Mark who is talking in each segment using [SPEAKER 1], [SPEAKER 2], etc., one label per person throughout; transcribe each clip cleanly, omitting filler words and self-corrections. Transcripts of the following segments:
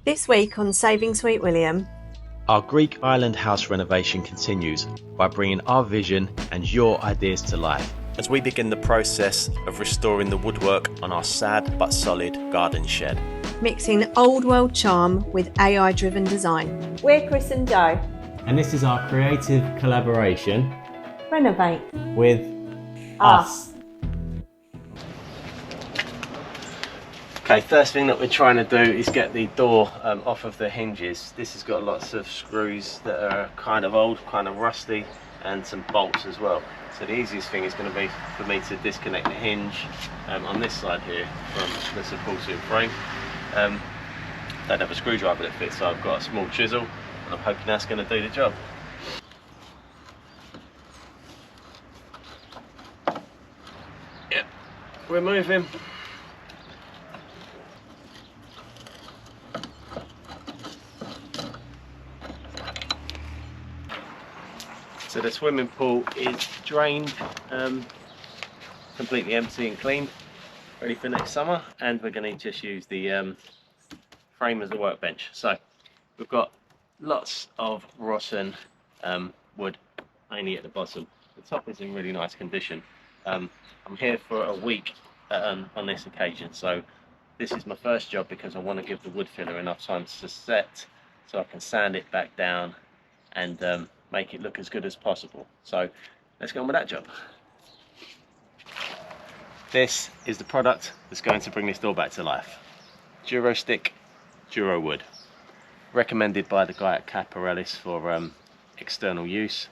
[SPEAKER 1] This week on Saving Sweet William,
[SPEAKER 2] our Greek island house renovation continues by bringing our vision and your ideas to life as we begin the process of restoring the woodwork on our sad but solid garden shed.
[SPEAKER 1] mixing old world charm with AI driven design. We're Chris and Joe.
[SPEAKER 3] And this is our creative collaboration
[SPEAKER 1] Renovate
[SPEAKER 3] with us.
[SPEAKER 2] Okay, first thing that we're trying to do is get the door off of the hinges. This has got lots of screws that are kind of old, kind of rusty, and some bolts as well. So the easiest thing is going to be for me to disconnect the hinge on this side here from the supporting frame. Don't have a screwdriver that fits, so I've got a small chisel, and I'm hoping that's going to do the job. Yep, remove him. So the swimming pool is drained, completely empty and clean, ready for next summer, and we're going to just use the frame as a workbench. So we've got lots of rotten wood only at the bottom. The top is in really nice condition. I'm here for a week on this occasion, so this is my first job because I want to give the wood filler enough time to set so I can sand it back down and make it look as good as possible. So let's go on with that job. This is the product that's going to bring this door back to life. Durostick Duro wood. Recommended by the guy at Caparellis for external use.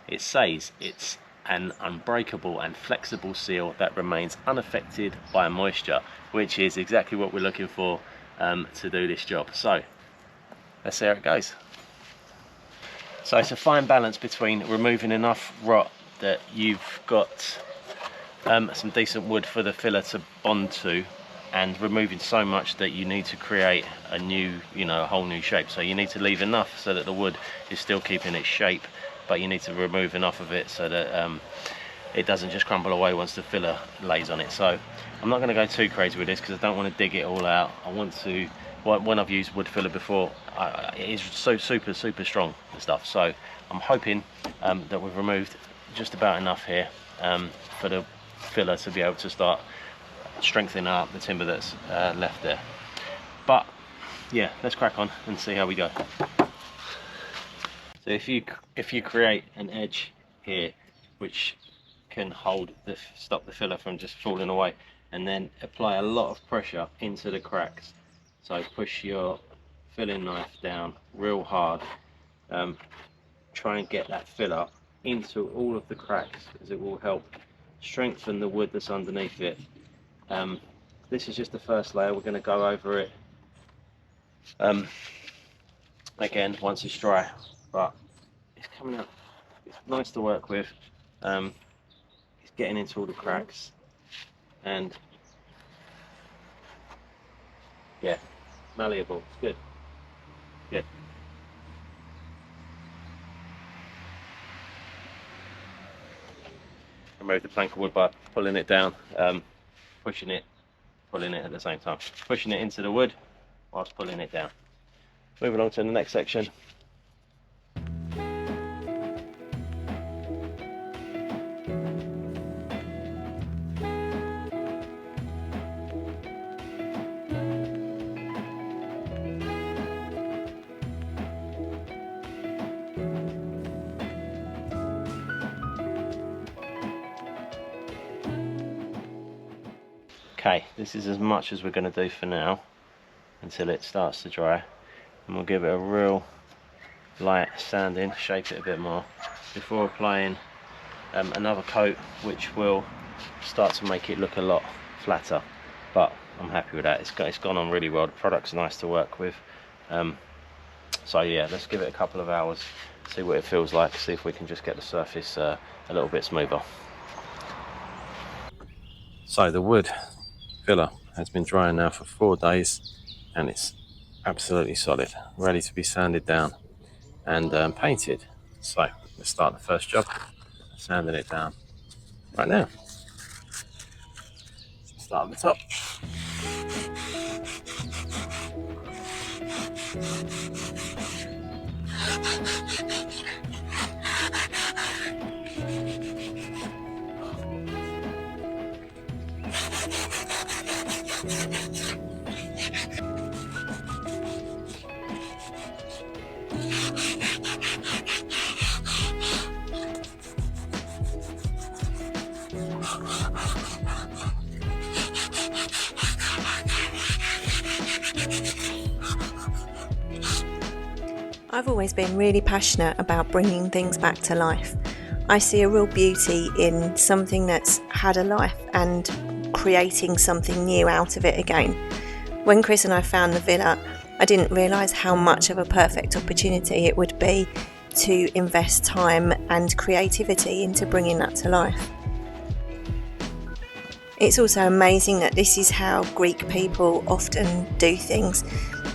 [SPEAKER 2] It says it's an unbreakable and flexible seal that remains unaffected by moisture, which is exactly what we're looking for to do this job. So let's see how it goes. So it's a fine balance between removing enough rot that you've got some decent wood for the filler to bond to, and removing so much that you need to create a new, a whole new shape. So you need to leave enough so that the wood is still keeping its shape, but you need to remove enough of it so that it doesn't just crumble away once the filler lays on it. So I'm not going to go too crazy with this because I don't want to dig it all out. I want to, when I've used wood filler before, it is so super strong and stuff. So I'm hoping that we've removed just about enough here for the filler to be able to start strengthening up the timber that's left there. But yeah, let's crack on and see how we go. So if you create an edge here which can stop the filler from just falling away, and then apply a lot of pressure into the cracks. So push your filling knife down real hard, try and get that filler into all of the cracks, because it will help strengthen the wood that's underneath it. This is just the first layer. We're going to go over it again once it's dry, but it's coming out, it's nice to work with. It's getting into all the cracks, and yeah, malleable. It's good. Good. Remove the plank of wood by pulling it down, pushing it, pulling it at the same time. Pushing it into the wood whilst pulling it down. Moving on to the next section. Okay, this is as much as we're going to do for now until it starts to dry, and we'll give it a real light sanding, shape it a bit more before applying another coat, which will start to make it look a lot flatter. But I'm happy with that. It's gone on really well. The product's nice to work with. So yeah, let's give it a couple of hours, see what it feels like, see if we can just get the surface a little bit smoother. So the wood filler has been drying now for 4 days, and it's absolutely solid, ready to be sanded down and painted. So let's start the first job, sanding it down right now. Start at the top.
[SPEAKER 1] I've always been really passionate about bringing things back to life. I see a real beauty in something that's had a life and creating something new out of it again. When Chris and I found the villa, I didn't realise how much of a perfect opportunity it would be to invest time and creativity into bringing that to life. It's also amazing that this is how Greek people often do things.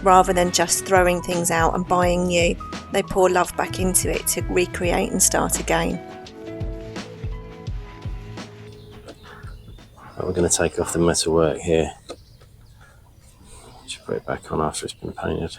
[SPEAKER 1] Rather than just throwing things out and buying new, they pour love back into it to recreate and start again.
[SPEAKER 2] We're going to take off the metalwork here. Just put it back on after it's been painted.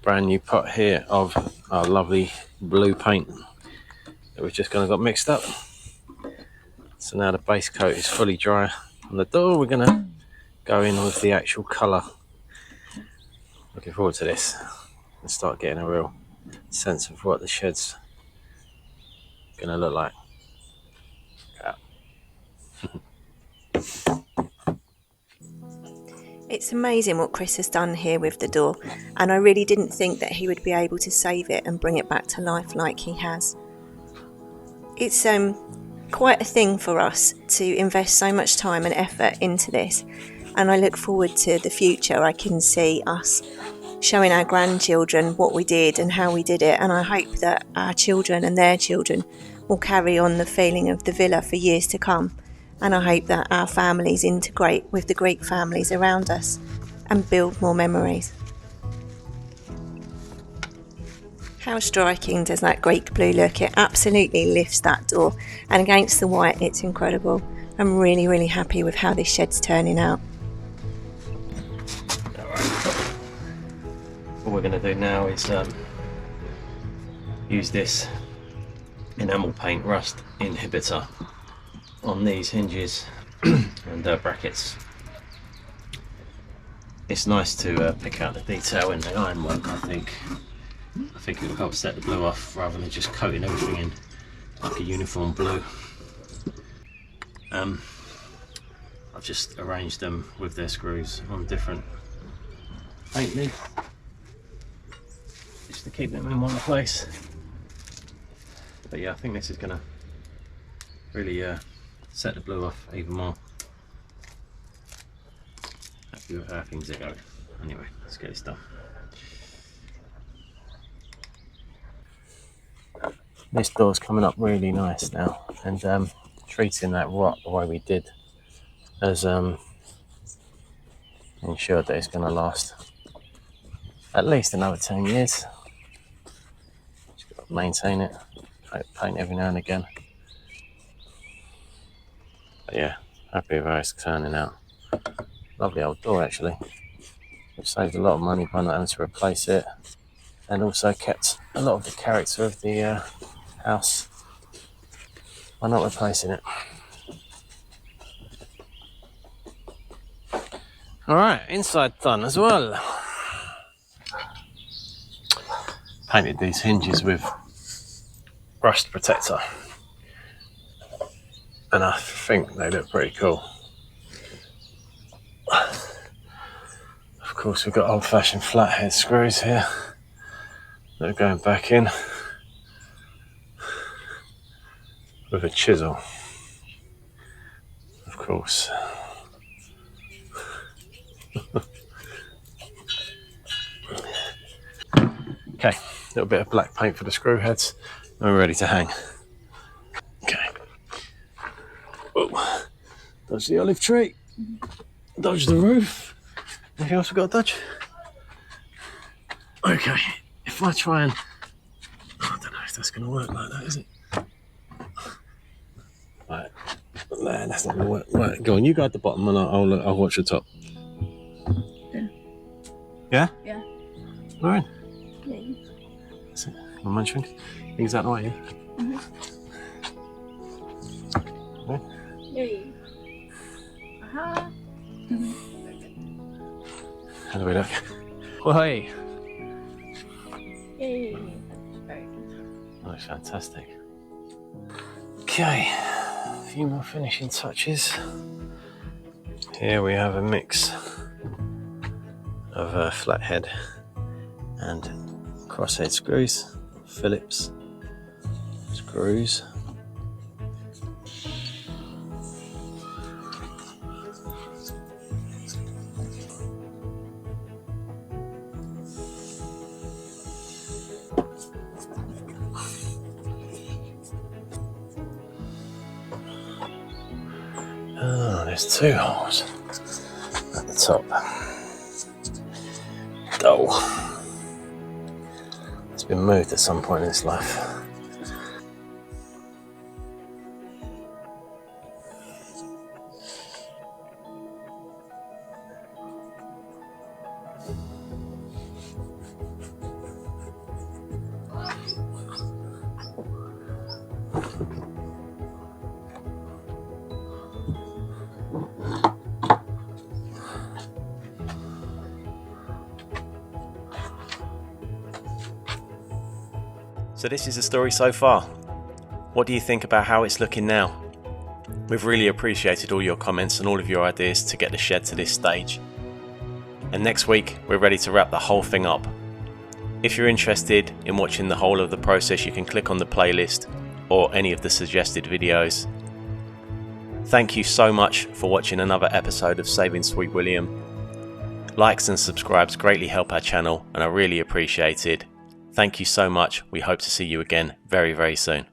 [SPEAKER 2] Brand new pot here of our lovely blue paint that we've just kind of got mixed up. So now the base coat is fully dry on the door, we're going to go in with the actual colour. Looking forward to this and start getting a real sense of what the shed's going to look like. Yeah.
[SPEAKER 1] It's amazing what Chris has done here with the door, and I really didn't think that he would be able to save it and bring it back to life like he has. It's quite a thing for us to invest so much time and effort into this, and I look forward to the future. I can see us showing our grandchildren what we did and how we did it, and I hope that our children and their children will carry on the feeling of the villa for years to come. And I hope that our families integrate with the Greek families around us and build more memories. How striking does that Greek blue look? It absolutely lifts that door, and against the white it's incredible. I'm really, really happy with how this shed's turning out.
[SPEAKER 2] What we're going to do now is use this enamel paint rust inhibitor on these hinges and brackets. It's nice to pick out the detail in the ironwork. I think it will help set the blue off rather than just coating everything in like a uniform blue. I've just arranged them with their screws on different paint lid just to keep them in one place. But yeah, I think this is going to really set the blue off even more. Happy with how things are going. Anyway, let's get this done. This door's coming up really nice now, and treating that rot the way we did has ensured that it's going to last at least another 10 years. Just got to maintain it, paint every now and again. But yeah, happy with how it's turning out. Lovely old door actually. We've saved a lot of money by not having to replace it, and also kept a lot of the character of the house by not replacing it. Alright, inside done as well. Painted these hinges with rust protector, and I think they look pretty cool. Of course, we've got old-fashioned flathead screws here that are going back in with a chisel, of course. Okay, little bit of black paint for the screw heads, and we're ready to hang. Okay. Oh, dodge the olive tree, dodge the roof. Anything else we've got to dodge? Okay, if I try and... I don't know if that's going to work like that, is it? Right, there, that's not going to work. Right, go on, you go at the bottom and I'll watch the top.
[SPEAKER 1] Yeah?
[SPEAKER 2] Yeah?
[SPEAKER 1] Yeah.
[SPEAKER 2] We're in.
[SPEAKER 1] Yeah.
[SPEAKER 2] That's it. I'm munching. Things out the way, yeah?
[SPEAKER 1] Yay. Aha.
[SPEAKER 2] How do we look? Well, hey.
[SPEAKER 1] Yay. Very good.
[SPEAKER 2] Oh, that's fantastic. Okay, a few more finishing touches. Here we have a mix of flathead and crosshead screws, Phillips screws. Oh, there's two holes at the top. Oh, it's been moved at some point in its life. So this is the story so far. What do you think about how it's looking now? We've really appreciated all your comments and all of your ideas to get the shed to this stage. And next week we're ready to wrap the whole thing up. If you're interested in watching the whole of the process, you can click on the playlist or any of the suggested videos. Thank you so much for watching another episode of Saving Sweet William. Likes and subscribes greatly help our channel and are really appreciated. Thank you so much. We hope to see you again very, very soon.